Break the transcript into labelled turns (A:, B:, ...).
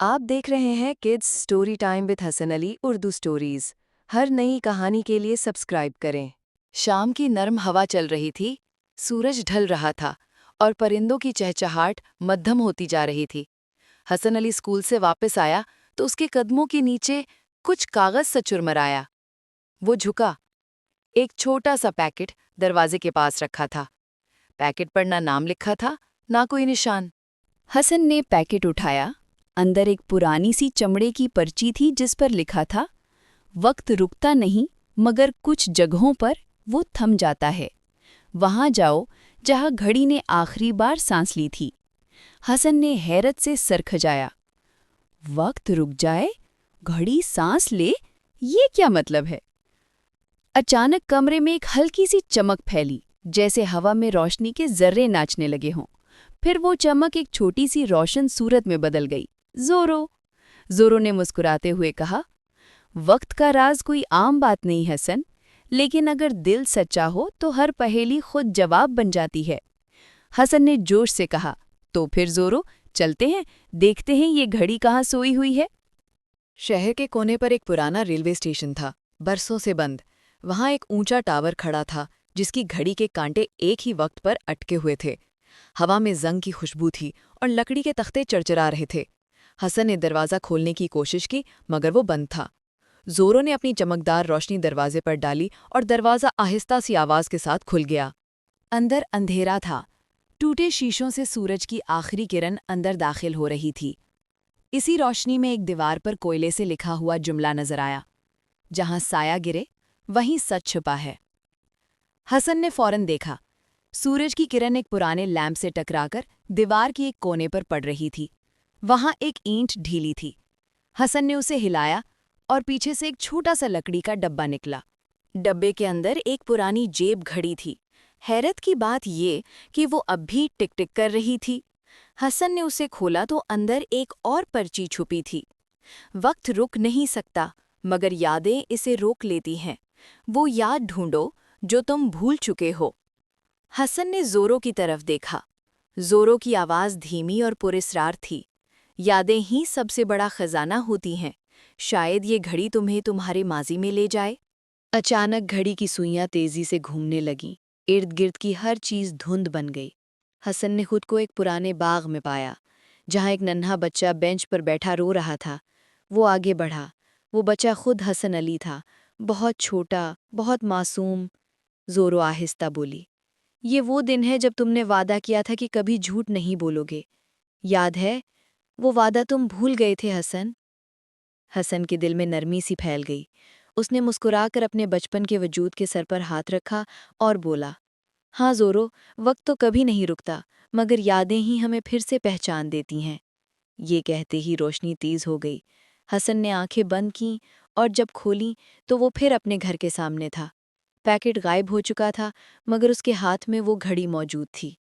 A: आप देख रहे हैं kids story time with Hasan Ali Urdu stories. हर नई कहानी के लिए सब्सक्राइब करें। शाम की नरम हवा चल रही थी, सूरज ढल रहा था और परिंदों की चहचहाट मध्यम होती जा रही थी। हसन अली स्कूल से वापस आया तो उसके कदमों के नीचे कुछ कागज सा चुरमराया। वो झुका। एक छोटा सा पैकेट दरवाजे के पास रखा था। पैकेट पर ना नाम लिखा था, ना कोई निशान।
B: हसन ने पैकेट उठाया। अंदर एक पुरानी सी चमड़े की पर्ची थी जिस पर लिखा था, वक्त रुकता नहीं मगर कुछ जगहों पर वो थम जाता है। वहां जाओ जहां घड़ी ने आखिरी बार सांस ली थी। हसन ने हैरत से सर खजाया। वक्त रुक जाए, घड़ी सांस ले, ये क्या मतलब है? अचानक कमरे में एक हल्की सी चमक फैली, जैसे हवा में रोशनी के जर्रे नाचने लगे हों। फिर वो चमक एक छोटी सी रोशन सूरत में बदल गई। जोरो। जोरो ने मुस्कुराते हुए कहा, वक्त का राज कोई आम बात नहीं हसन, लेकिन अगर दिल सच्चा हो तो हर पहेली खुद जवाब बन जाती है। हसन ने जोश से कहा, तो फिर जोरो, चलते हैं, देखते हैं ये घड़ी कहाँ सोई हुई है।
A: शहर के कोने पर एक पुराना रेलवे स्टेशन था, बरसों से बंद। वहां एक ऊंचा टावर खड़ा था जिसकी घड़ी के कांटे एक ही वक्त पर अटके हुए थे। हवा में जंग की खुशबू थी और लकड़ी के तख्ते चरचरा रहे थे। हसन ने दरवाज़ा खोलने की कोशिश की मगर वो बंद था। जोरों ने अपनी चमकदार रोशनी दरवाजे पर डाली और दरवाज़ा आहिस्ता सी आवाज़ के साथ खुल गया। अंदर अंधेरा था। टूटे शीशों से सूरज की आखिरी किरण अंदर दाखिल हो रही थी। इसी रोशनी में एक दीवार पर कोयले से लिखा हुआ जुमला नजर आया, जहां साया गिरे वहीं सच छुपा है। हसन ने फौरन देखा। सूरज की किरण एक पुराने लैंप से टकराकर दीवार की एक कोने पर पड़ रही थी। वहां एक ईंट ढीली थी। हसन ने उसे हिलाया और पीछे से एक छोटा सा लकड़ी का डब्बा निकला। डब्बे के अंदर एक पुरानी जेब घड़ी थी। हैरत की बात ये कि वो अब भी टिक टिक कर रही थी। हसन ने उसे खोला तो अंदर एक और पर्ची छुपी थी। वक्त रुक नहीं सकता मगर यादें इसे रोक लेती हैं। वो याद ढूंढो जो तुम भूल चुके हो। हसन ने जोरो की तरफ देखा। जोरो की आवाज़ धीमी और पुरस्रार थी। यादें ही सबसे बड़ा खजाना होती हैं। शायद ये घड़ी तुम्हें तुम्हारे माजी में ले जाए। अचानक घड़ी की सुइयां तेजी से घूमने लगीं। इर्द गिर्द की हर चीज़ धुंध बन गई। हसन ने खुद को एक पुराने बाग में पाया, जहाँ एक नन्हा बच्चा बेंच पर बैठा रो रहा था। वो आगे बढ़ा। वो बच्चा खुद हसन अली था, बहुत छोटा, बहुत मासूम। जोरो आहिस्ता बोली, ये वो दिन है जब तुमने वादा किया था कि कभी झूठ नहीं बोलोगे। याद है? वो वादा तुम भूल गए थे हसन। हसन के दिल में नरमी सी फैल गई। उसने मुस्कुराकर अपने बचपन के वजूद के सर पर हाथ रखा और बोला, हाँ जोरो, वक्त तो कभी नहीं रुकता मगर यादें ही हमें फिर से पहचान देती हैं। ये कहते ही रोशनी तेज हो गई। हसन ने आंखें बंद कीं और जब खोलीं तो वो फिर अपने घर के सामने था। पैकेट गायब हो चुका था मगर उसके हाथ में वो घड़ी मौजूद थी।